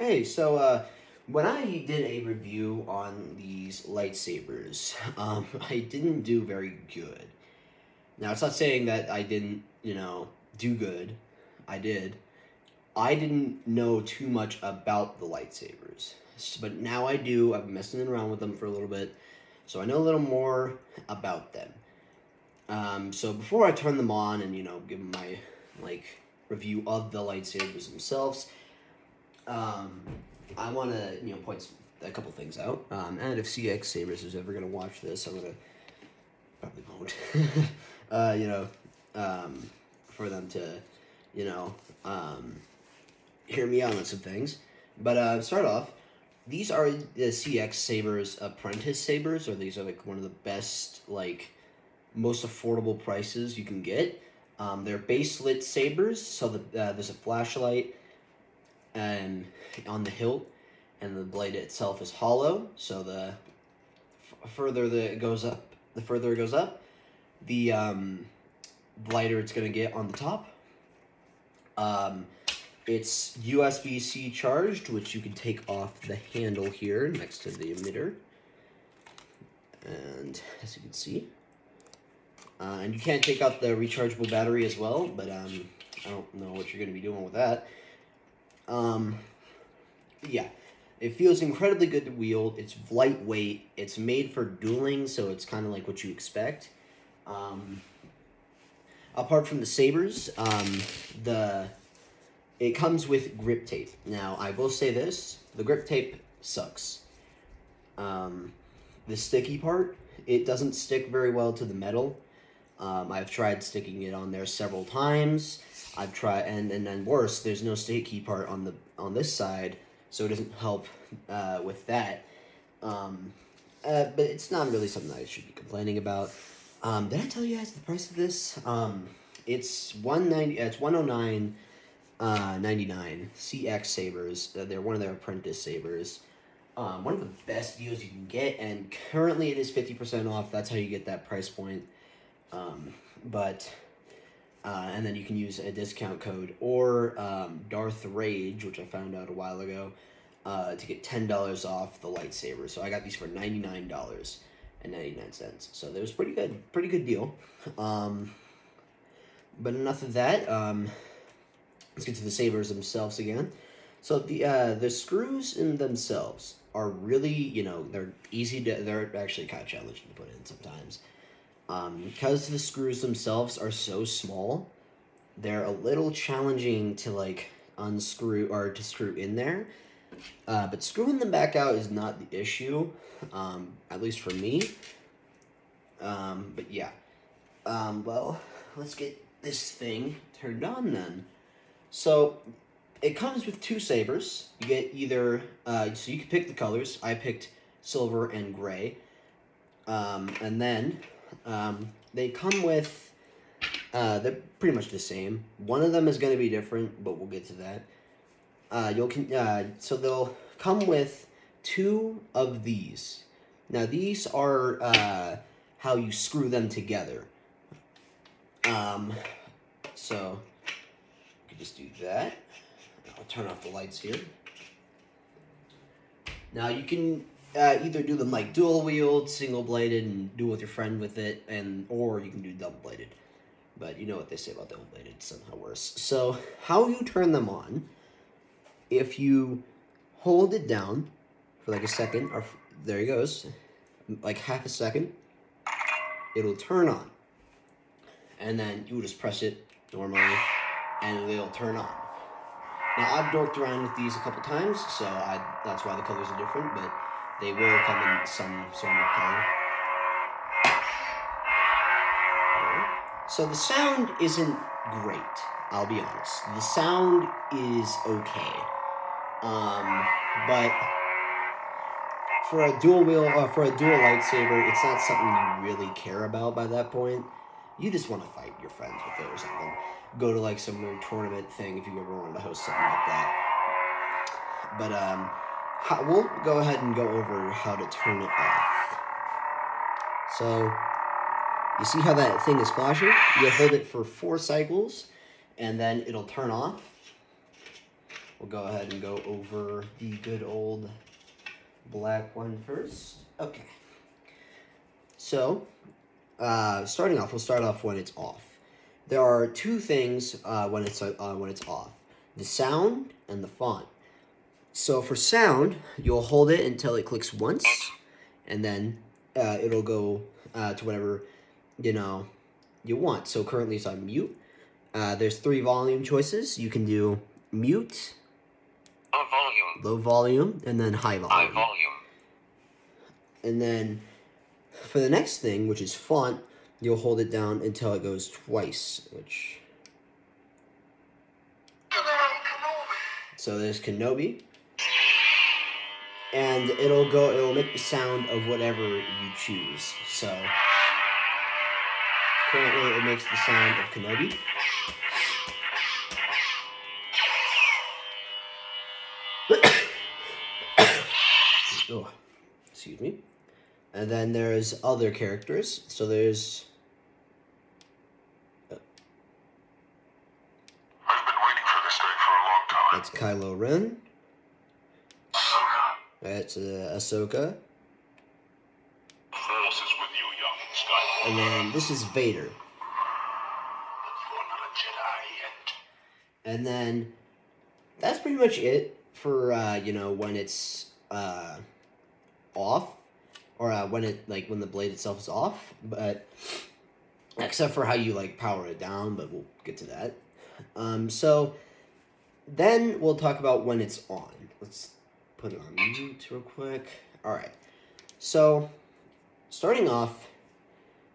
Hey, so when I did a review on these lightsabers, I didn't do very good. Now, it's not saying that I didn't, do good. I did. I didn't know too much about the lightsabers, but now I do. I've been messing around with them for a little bit, so I know a little more about them. So before I turn them on and give them my review of the lightsabers themselves, I want to point a couple things out. And if CXSabers is ever gonna watch this, I'm gonna probably won't. For them to hear me out on some things. But start off. These are the CXSabers Apprentice sabers, or these are one of the best most affordable prices you can get. They're baselit sabers, so there's a flashlight and on the hilt, and the blade itself is hollow. So the further it goes up, the lighter it's gonna get on the top. It's USB-C charged, which you can take off the handle here next to the emitter, and as you can see. And you can take out the rechargeable battery as well, but I don't know what you're going to be doing with that. Yeah, it feels incredibly good to wield. It's lightweight. It's made for dueling, so it's kind of like what you expect. Apart from the sabers, it comes with grip tape. Now, I will say this: the grip tape sucks. The sticky part, it doesn't stick very well to the metal. I've tried sticking it on there several times. I've tried, and then worse, there's no sticky part on this side, so it doesn't help with that. But it's not really something that I should be complaining about. Did I tell you guys the price of this? It's $190. It's $109.99. CXSabers. They're one of their Apprentice sabers. One of the best deals you can get, and currently it is 50% off. That's how you get that price point. And then you can use a discount code or Darth Rage, which I found out a while ago, to get $10 off the lightsaber. So I got these for $99.99. So that was pretty good deal. But enough of that. Let's get to the sabers themselves again. So the screws in themselves are really, they're easy they're actually kind of challenging to put in sometimes. Because the screws themselves are so small, they're a little challenging to unscrew or to screw in there. But screwing them back out is not the issue, at least for me. But yeah. Well, let's get this thing turned on then. So it comes with two sabers. You get either, so you can pick the colors. I picked silver and gray. And then they come with, they're pretty much the same. One of them is going to be different, but we'll get to that. So they'll come with two of these. Now these are how you screw them together. So you can just do that. I'll turn off the lights here. Now you can either do them like dual wield, single bladed, and duel with your friend with it, or you can do double bladed. But you know what they say about double bladed, somehow worse. So how you turn them on? If you hold it down for a second, or there it goes, like half a second, it'll turn on, and then you just press it normally, and it'll turn on. Now I've dorked around with these a couple times, so that's why the colors are different, but they will come in some sort of color. So the sound isn't great, I'll be honest. The sound is okay. But for a dual lightsaber, it's not something you really care about by that point. You just want to fight your friends with it or something. Go to some weird tournament thing if you ever wanted to host something like that. But we'll go ahead and go over how to turn it off. So you see how that thing is flashing? You'll hold it for 4 cycles, and then it'll turn off. we'll go ahead and go over the good old black one first. Okay. So, starting off, we'll start off when it's off. There are two things when it's off: the sound and the font. So for sound, you'll hold it until it clicks once, and then it'll go to whatever you want. So currently it's on mute. There's 3 volume choices. You can do mute, low volume, and then high volume. And then for the next thing, which is font, you'll hold it down until it goes twice, which... So there's Kenobi. And it'll make the sound of whatever you choose. So currently it makes the sound of Kenobi. Oh, excuse me. And then there's other characters. So there's... I've been waiting for this day for a long time. That's Kylo Ren. That's Ahsoka. Force is with you, young Skywalker. And then this is Vader. You're not a Jedi yet. And then that's pretty much it for when it's off, or when the blade itself is off. But except for how you power it down, but we'll get to that. So then we'll talk about when it's on. Let's put it on mute real quick. All right. So starting off,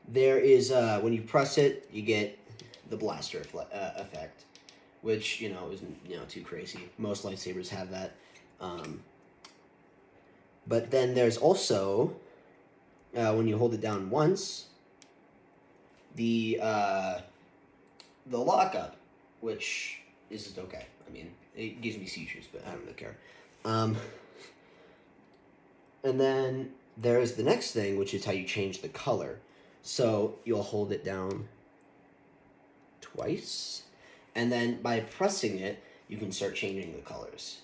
there is when you press it, you get the blaster effect, which isn't too crazy. Most lightsabers have that. But then there's also when you hold it down once, the lockup, which is okay. I mean, it gives me seizures, but I don't really care. And then there's the next thing, which is how you change the color. So you'll hold it down twice, and then by pressing it, you can start changing the colors.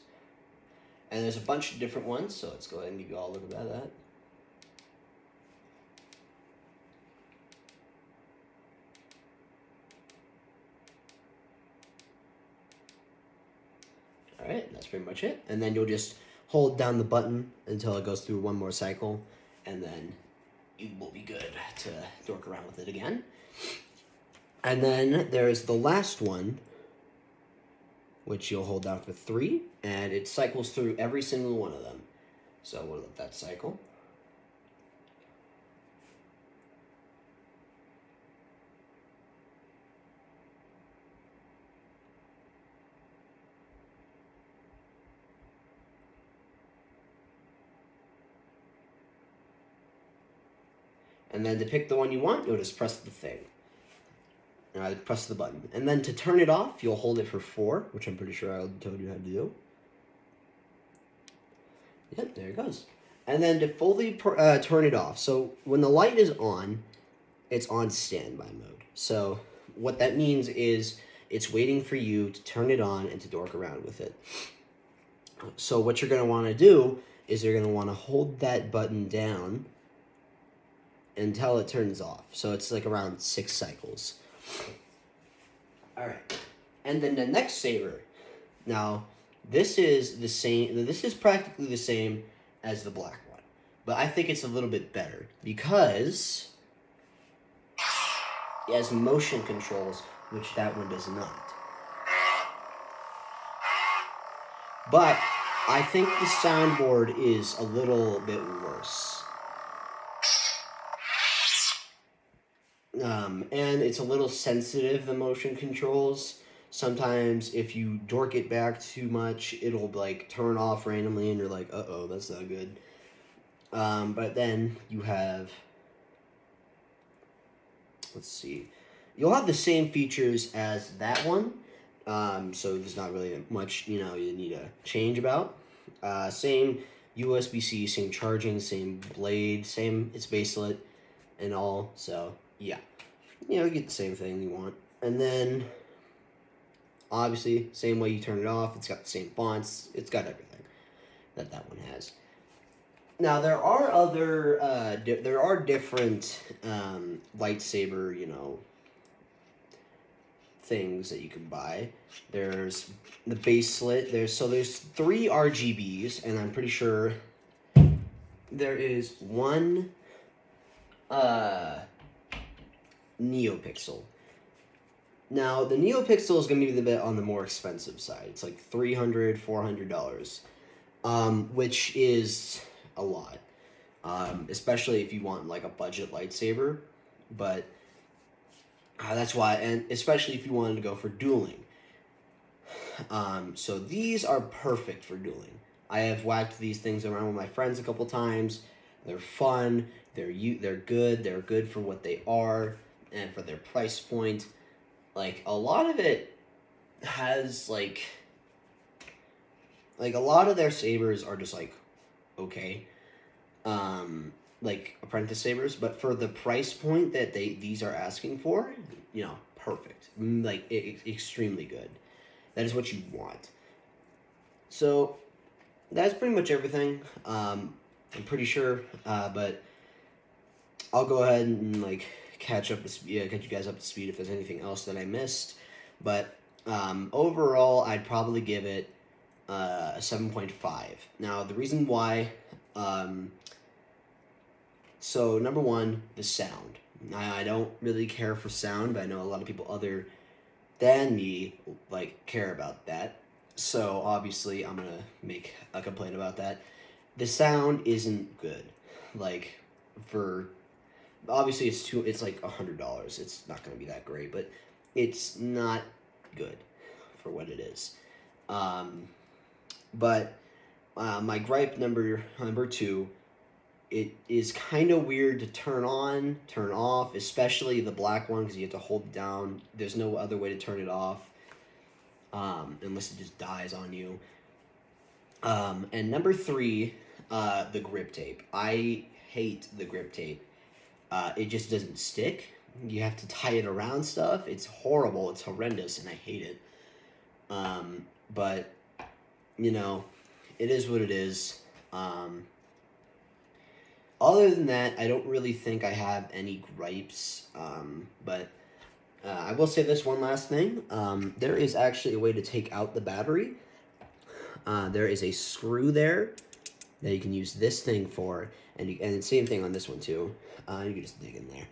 And there's a bunch of different ones, so let's go ahead and give you all a look at that. Alright, that's pretty much it. And then you'll just hold down the button until it goes through one more cycle, and then you will be good to dork around with it again. And then there's the last one, which you'll hold down for 3, and it cycles through every single one of them. So we'll let that cycle. And then to pick the one you want, you'll just press the thing. Press the button. And then to turn it off, you'll hold it for 4, which I'm pretty sure I told you how to do. Yep, there it goes. And then to fully turn it off. So when the light is on, it's on standby mode. So what that means is it's waiting for you to turn it on and to dork around with it. So what you're going to want to do is you're going to want to hold that button down until it turns off. So it's around 6 cycles. Alright. And then the next saber. Now, this is the same. This is practically the same as the black one. But I think it's a little bit better because it has motion controls, which that one does not. But I think the soundboard is a little bit worse. And it's a little sensitive, the motion controls. Sometimes if you dork it back too much, it'll turn off randomly and you're like, uh-oh, that's not good. But then you have, let's see, you'll have the same features as that one. So there's not really much, you need to change about. Same USB-C, same charging, same blade, same, it's baselit and all, so yeah. You get the same thing you want. And then obviously, same way you turn it off. It's got the same fonts. It's got everything that one has. Now there are other there are different lightsaber, you know, things that you can buy. There's the baselet. There's 3 RGBs, and I'm pretty sure there is one NeoPixel. Now the NeoPixel is going to be a bit on the more expensive side. It's like $300, $400, which is a lot, especially if you want like a budget lightsaber. But that's why, and especially if you wanted to go for dueling. So these are perfect for dueling. I have whacked these things around with my friends a couple times. They're fun. They're good. They're good for what they are and for their price point. Like a lot of it has like a lot of their sabers are just like okay, like Apprentice sabers, but for the price point that these are asking for, you know, perfect, like extremely good. That is what you want. So that's pretty much everything. I'm pretty sure, but I'll go ahead and like catch you guys up to speed if there's anything else that I missed. But overall, I'd probably give it a 7.5. Now the reason why, so number one, the sound. I don't really care for sound, but I know a lot of people other than me like care about that. So obviously I'm gonna make a complaint about that. The sound isn't good. Like for obviously it's like $100. It's not gonna be that great, but it's not good for what it is. But my gripe number 2, it is kind of weird to turn on, turn off, especially the black one because you have to hold it down. There's no other way to turn it off unless it just dies on you. And number 3, the grip tape. I hate the grip tape. It just doesn't stick. You have to tie it around stuff. It's horrible. It's horrendous, and I hate it. But, you know, it is what it is. Other than that, I don't really think I have any gripes. But I will say this one last thing. There is actually a way to take out the battery. There is a screw there that you can use this thing for, and same thing on this one too. You can just dig in there.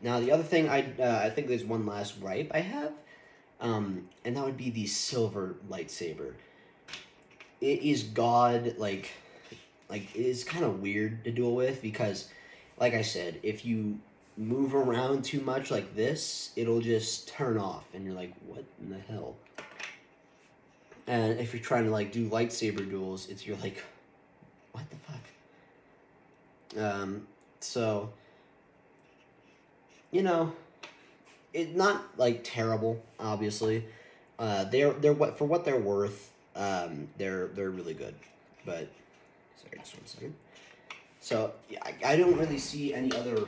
Now the other thing I think there's one last gripe I have, and that would be the silver lightsaber. It is like it is kind of weird to duel with because, like I said, if you move around too much like this, it'll just turn off, and you're like, what in the hell? And if you're trying to like do lightsaber duels, you're like, what the fuck? So, you know, it's not like terrible, obviously. They're for what they're worth. They're really good. But sorry, just 1 second. So I don't really see any other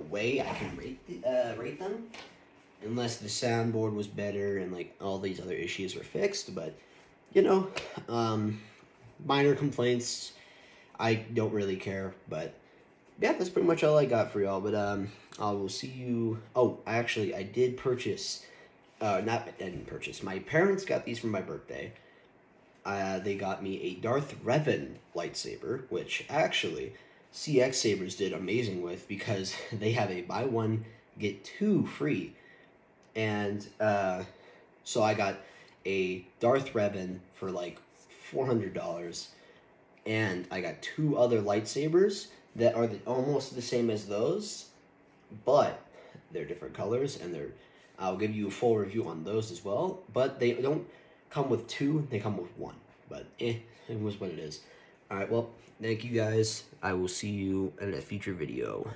way I can rate them, unless the soundboard was better and like all these other issues were fixed. But minor complaints. I don't really care, but yeah, that's pretty much all I got for y'all. But I will see you. Oh, I did purchase. I didn't purchase. My parents got these for my birthday. They got me a Darth Revan lightsaber, which actually CXSabers did amazing with because they have a buy one get 2 free, and so I got a Darth Revan for like $400, and I got 2 other lightsabers that are almost the same as those, but they're different colors, and I'll give you a full review on those as well. But they don't come with 2; they come with 1. But it was what it is. All right, well, thank you guys. I will see you in a future video.